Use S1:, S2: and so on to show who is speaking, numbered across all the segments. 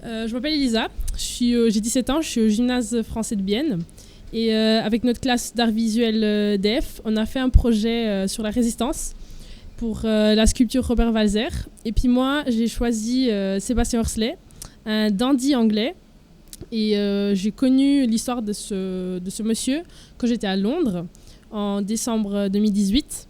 S1: Je m'appelle Elisa, j'ai 17 ans, je suis au gymnase français de Bienne. Et avec notre classe d'art visuel DF, on a fait un projet sur la résistance pour la sculpture Robert Walser. Et puis moi, j'ai choisi Sébastien Horsley, un dandy anglais. Et j'ai connu l'histoire de ce monsieur quand j'étais à Londres en décembre 2018.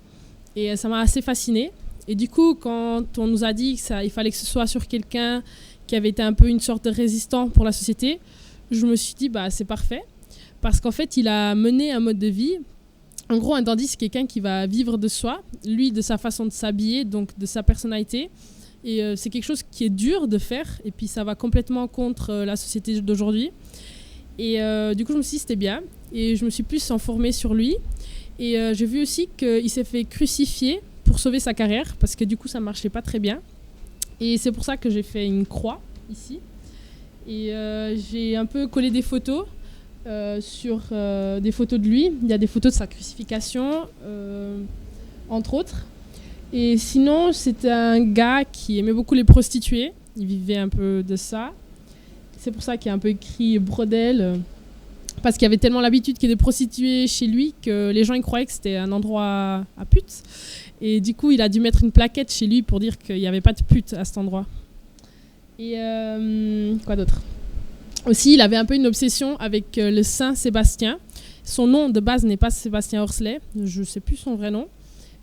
S1: Et ça m'a assez fascinée. Et du coup, quand on nous a dit qu'il fallait que ce soit sur quelqu'un qui avait été un peu une sorte de résistant pour la société, je me suis dit, c'est parfait. Parce qu'en fait, il a mené un mode de vie. En gros, un dandy, c'est quelqu'un qui va vivre de soi, lui, de sa façon de s'habiller, donc de sa personnalité. Et c'est quelque chose qui est dur de faire. Et puis, ça va complètement contre la société d'aujourd'hui. Et du coup, je me suis dit, c'était bien. Et je me suis plus informée sur lui. Et j'ai vu aussi qu'il s'est fait crucifier pour sauver sa carrière, parce que du coup, ça ne marchait pas très bien. Et c'est pour ça que j'ai fait une croix, ici. Et j'ai un peu collé des photos sur des photos de lui. Il y a des photos de sa crucifixion, entre autres. Et sinon, c'était un gars qui aimait beaucoup les prostituées. Il vivait un peu de ça. C'est pour ça qu'il y a un peu écrit bordel, parce qu'il y avait tellement l'habitude qu'il y ait des prostituées chez lui que les gens y croyaient que c'était un endroit à putes. Et du coup, il a dû mettre une plaquette chez lui pour dire qu'il n'y avait pas de putes à cet endroit. Et quoi d'autre ? Aussi, il avait un peu une obsession avec le Saint Sébastien. Son nom de base n'est pas Sébastien Horsley, je ne sais plus son vrai nom.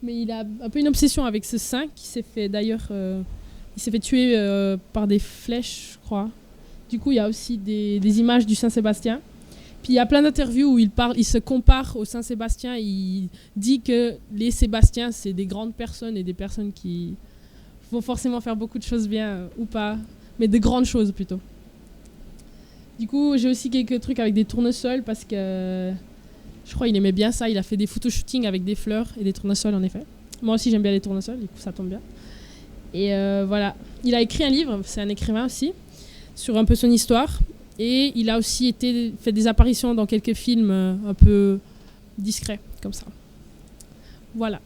S1: Mais il a un peu une obsession avec ce saint qui s'est fait d'ailleurs... il s'est fait tuer par des flèches, je crois. Du coup, il y a aussi des images du Saint Sébastien. Puis il y a plein d'interviews où il se compare au Saint Sébastien. Il dit que les Sébastiens, c'est des grandes personnes et des personnes qui vont forcément faire beaucoup de choses bien ou pas, mais de grandes choses plutôt. Du coup, j'ai aussi quelques trucs avec des tournesols parce que je crois qu'il aimait bien ça. Il a fait des photoshootings avec des fleurs et des tournesols en effet. Moi aussi, j'aime bien les tournesols, du coup, ça tombe bien. Et voilà. Il a écrit un livre, c'est un écrivain aussi, sur un peu son histoire. Et il a aussi fait des apparitions dans quelques films un peu discrets, comme ça. Voilà.